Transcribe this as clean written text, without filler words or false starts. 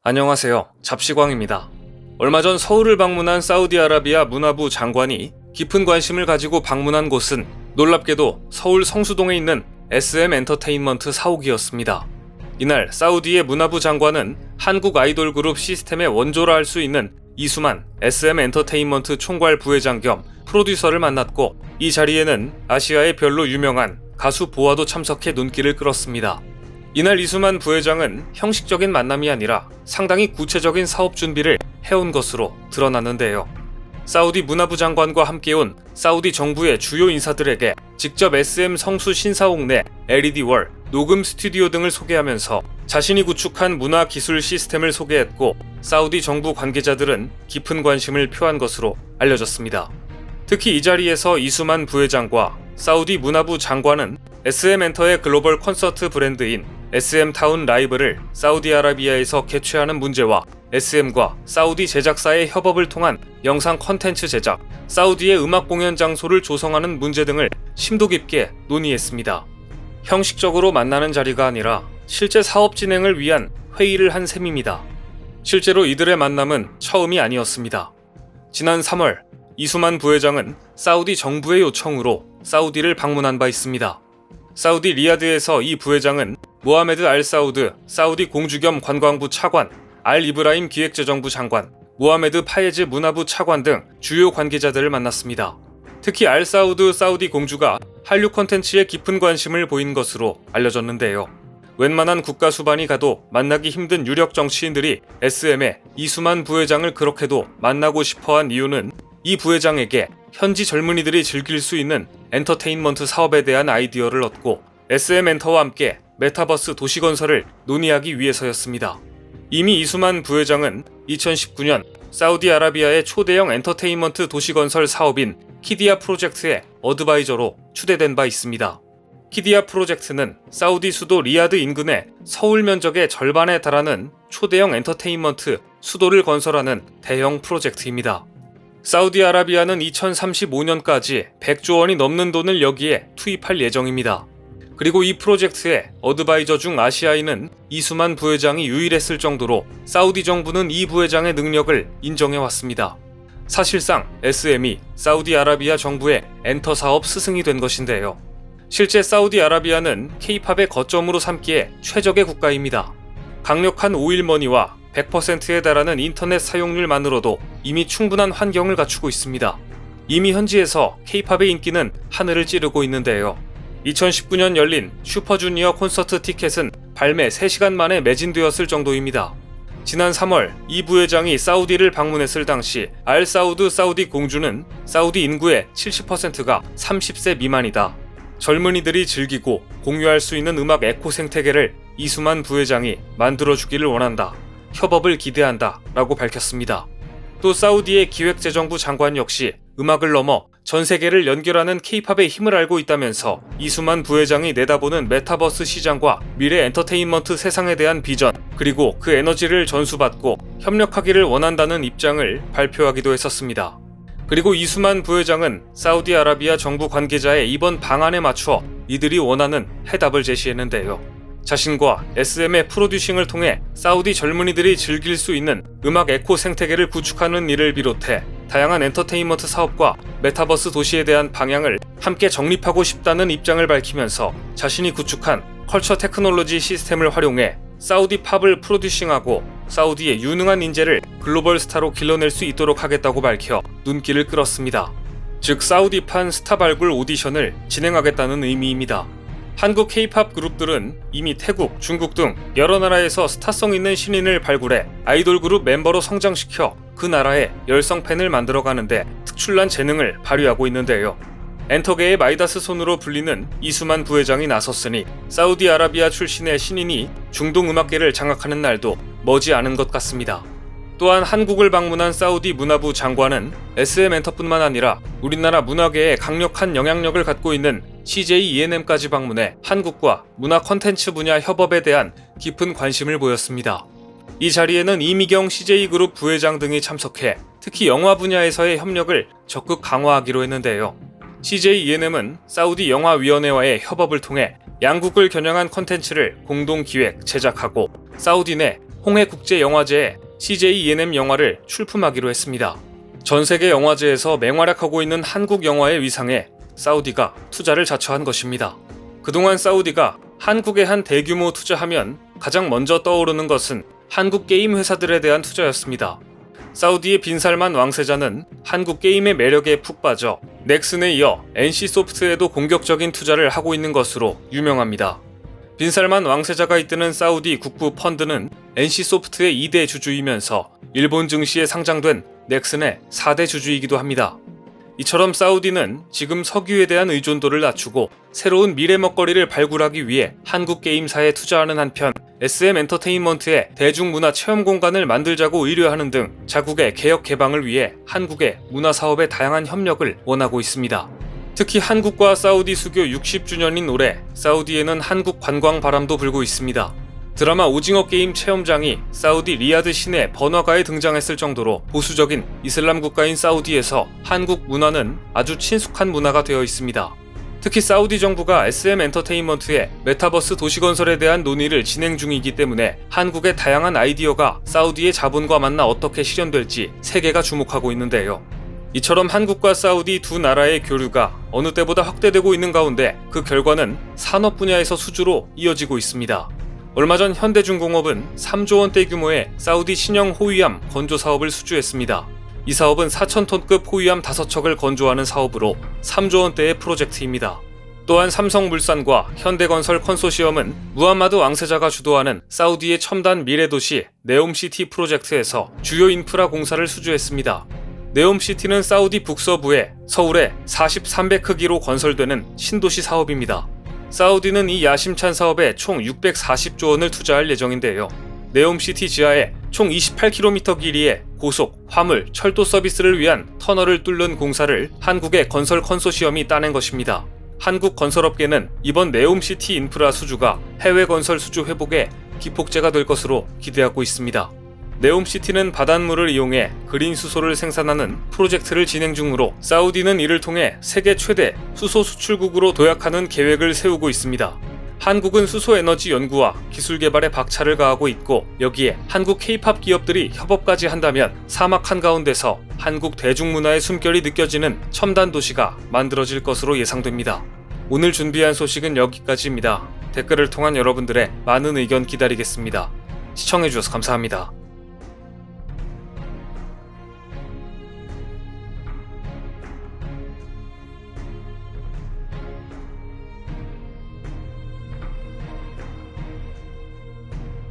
안녕하세요. 잡시광입니다. 얼마 전 서울을 방문한 사우디아라비아 문화부 장관이 깊은 관심을 가지고 방문한 곳은 놀랍게도 서울 성수동에 있는 SM 엔터테인먼트 사옥이었습니다. 이날 사우디의 문화부 장관은 한국 아이돌 그룹 시스템의 원조라 할 수 있는 이수만 SM 엔터테인먼트 총괄 부회장 겸 프로듀서를 만났고, 이 자리에는 아시아의 별로 유명한 가수 보아도 참석해 눈길을 끌었습니다. 이날 이수만 부회장은 형식적인 만남이 아니라 상당히 구체적인 사업 준비를 해온 것으로 드러났는데요. 사우디 문화부 장관과 함께 온 사우디 정부의 주요 인사들에게 직접 SM 성수 신사옥 내 LED월, 녹음 스튜디오 등을 소개하면서 자신이 구축한 문화 기술 시스템을 소개했고, 사우디 정부 관계자들은 깊은 관심을 표한 것으로 알려졌습니다. 특히 이 자리에서 이수만 부회장과 사우디 문화부 장관은 SM 엔터의 글로벌 콘서트 브랜드인 SM 타운 라이브를 사우디아라비아에서 개최하는 문제와 SM과 사우디 제작사의 협업을 통한 영상 컨텐츠 제작, 사우디의 음악 공연 장소를 조성하는 문제 등을 심도 깊게 논의했습니다. 형식적으로 만나는 자리가 아니라 실제 사업 진행을 위한 회의를 한 셈입니다. 실제로 이들의 만남은 처음이 아니었습니다. 지난 3월 이수만 부회장은 사우디 정부의 요청으로 사우디를 방문한 바 있습니다. 사우디 리야드에서 이 부회장은 모하메드 알 사우드 사우디 공주 겸 관광부 차관, 알 이브라임 기획재정부 장관, 모하메드 파예즈 문화부 차관 등 주요 관계자들을 만났습니다. 특히 알 사우드 사우디 공주가 한류 콘텐츠에 깊은 관심을 보인 것으로 알려졌는데요. 웬만한 국가 수반이 가도 만나기 힘든 유력 정치인들이 SM의 이수만 부회장을 그렇게도 만나고 싶어한 이유는 이 부회장에게 현지 젊은이들이 즐길 수 있는 엔터테인먼트 사업에 대한 아이디어를 얻고 SM 엔터와 함께 메타버스 도시 건설을 논의하기 위해서였습니다. 이미 이수만 부회장은 2019년 사우디아라비아의 초대형 엔터테인먼트 도시 건설 사업인 키디아 프로젝트의 어드바이저로 추대된 바 있습니다. 키디아 프로젝트는 사우디 수도 리야드 인근의 서울 면적의 절반에 달하는 초대형 엔터테인먼트 수도를 건설하는 대형 프로젝트입니다. 사우디아라비아는 2035년까지 100조 원이 넘는 돈을 여기에 투입할 예정입니다. 그리고 이 프로젝트의 어드바이저 중 아시아인은 이수만 부회장이 유일했을 정도로 사우디 정부는 이 부회장의 능력을 인정해왔습니다. 사실상 SM이 사우디아라비아 정부의 엔터 사업 스승이 된 것인데요. 실제 사우디아라비아는 K-팝의 거점으로 삼기에 최적의 국가입니다. 강력한 오일머니와 100%에 달하는 인터넷 사용률만으로도 이미 충분한 환경을 갖추고 있습니다. 이미 현지에서 K-팝의 인기는 하늘을 찌르고 있는데요. 2019년 열린 슈퍼주니어 콘서트 티켓은 발매 3시간 만에 매진되었을 정도입니다. 지난 3월 이 부회장이 사우디를 방문했을 당시 알 사우드 사우디 공주는 사우디 인구의 70%가 30세 미만이다. 젊은이들이 즐기고 공유할 수 있는 음악 에코 생태계를 이수만 부회장이 만들어주기를 원한다. 협업을 기대한다. 라고 밝혔습니다. 또 사우디의 기획재정부 장관 역시 음악을 넘어 전 세계를 연결하는 K-팝의 힘을 알고 있다면서 이수만 부회장이 내다보는 메타버스 시장과 미래 엔터테인먼트 세상에 대한 비전, 그리고 그 에너지를 전수받고 협력하기를 원한다는 입장을 발표하기도 했었습니다. 그리고 이수만 부회장은 사우디아라비아 정부 관계자의 이번 방안에 맞춰 이들이 원하는 해답을 제시했는데요. 자신과 SM의 프로듀싱을 통해 사우디 젊은이들이 즐길 수 있는 음악 에코 생태계를 구축하는 일을 비롯해 다양한 엔터테인먼트 사업과 메타버스 도시에 대한 방향을 함께 정립하고 싶다는 입장을 밝히면서 자신이 구축한 컬처 테크놀로지 시스템을 활용해 사우디 팝을 프로듀싱하고 사우디의 유능한 인재를 글로벌 스타로 길러낼 수 있도록 하겠다고 밝혀 눈길을 끌었습니다. 즉 사우디판 스타 발굴 오디션을 진행하겠다는 의미입니다. 한국 K-팝 그룹들은 이미 태국, 중국 등 여러 나라에서 스타성 있는 신인을 발굴해 아이돌 그룹 멤버로 성장시켜 그 나라의 열성 팬을 만들어가는데 특출난 재능을 발휘하고 있는데요. 엔터계의 마이다스 손으로 불리는 이수만 부회장이 나섰으니 사우디아라비아 출신의 신인이 중동 음악계를 장악하는 날도 머지않은 것 같습니다. 또한 한국을 방문한 사우디 문화부 장관은 SM 엔터뿐만 아니라 우리나라 문화계에 강력한 영향력을 갖고 있는 CJ ENM까지 방문해 한국과 문화 콘텐츠 분야 협업에 대한 깊은 관심을 보였습니다. 이 자리에는 이미경 CJ그룹 부회장 등이 참석해 특히 영화 분야에서의 협력을 적극 강화하기로 했는데요. CJ ENM은 사우디 영화위원회와의 협업을 통해 양국을 겨냥한 콘텐츠를 공동 기획, 제작하고 사우디 내 홍해국제영화제에 CJ E&M 영화를 출품하기로 했습니다. 전 세계 영화제에서 맹활약하고 있는 한국 영화의 위상에 사우디가 투자를 자처한 것입니다. 그동안 사우디가 한국에 한 대규모 투자하면 가장 먼저 떠오르는 것은 한국 게임 회사들에 대한 투자였습니다. 사우디의 빈살만 왕세자는 한국 게임의 매력에 푹 빠져 넥슨에 이어 NC소프트에도 공격적인 투자를 하고 있는 것으로 유명합니다. 빈살만 왕세자가 이끄는 사우디 국부 펀드는 NC소프트의 2대 주주이면서 일본 증시에 상장된 넥슨의 4대 주주이기도 합니다. 이처럼 사우디는 지금 석유에 대한 의존도를 낮추고 새로운 미래 먹거리를 발굴하기 위해 한국 게임사에 투자하는 한편 SM 엔터테인먼트의 대중문화 체험 공간을 만들자고 의뢰하는 등 자국의 개혁 개방을 위해 한국의 문화사업에 다양한 협력을 원하고 있습니다. 특히 한국과 사우디 수교 60주년인 올해 사우디에는 한국 관광 바람도 불고 있습니다. 드라마 오징어 게임 체험장이 사우디 리야드 시내 번화가에 등장했을 정도로 보수적인 이슬람 국가인 사우디에서 한국 문화는 아주 친숙한 문화가 되어 있습니다. 특히 사우디 정부가 SM 엔터테인먼트의 메타버스 도시 건설에 대한 논의를 진행 중이기 때문에 한국의 다양한 아이디어가 사우디의 자본과 만나 어떻게 실현될지 세계가 주목하고 있는데요. 이처럼 한국과 사우디 두 나라의 교류가 어느 때보다 확대되고 있는 가운데 그 결과는 산업 분야에서 수주로 이어지고 있습니다. 얼마 전 현대중공업은 3조 원대 규모의 사우디 신형 호위함 건조 사업을 수주했습니다. 이 사업은 4,000톤급 호위함 5척을 건조하는 사업으로 3조 원대의 프로젝트입니다. 또한 삼성물산과 현대건설 컨소시엄은 무함마드 왕세자가 주도하는 사우디의 첨단 미래도시 네옴시티 프로젝트에서 주요 인프라 공사를 수주했습니다. 네옴시티는 사우디 북서부에 서울의 43배 크기로 건설되는 신도시 사업입니다. 사우디는 이 야심찬 사업에 총 640조 원을 투자할 예정인데요. 네옴시티 지하에 총 28km 길이의 고속, 화물, 철도 서비스를 위한 터널을 뚫는 공사를 한국의 건설 컨소시엄이 따낸 것입니다. 한국 건설업계는 이번 네옴시티 인프라 수주가 해외 건설 수주 회복에 기폭제가 될 것으로 기대하고 있습니다. 네옴시티는 바닷물을 이용해 그린 수소를 생산하는 프로젝트를 진행 중으로 사우디는 이를 통해 세계 최대 수소 수출국으로 도약하는 계획을 세우고 있습니다. 한국은 수소에너지 연구와 기술 개발에 박차를 가하고 있고 여기에 한국 K-팝 기업들이 협업까지 한다면 사막 한가운데서 한국 대중문화의 숨결이 느껴지는 첨단 도시가 만들어질 것으로 예상됩니다. 오늘 준비한 소식은 여기까지입니다. 댓글을 통한 여러분들의 많은 의견 기다리겠습니다. 시청해주셔서 감사합니다.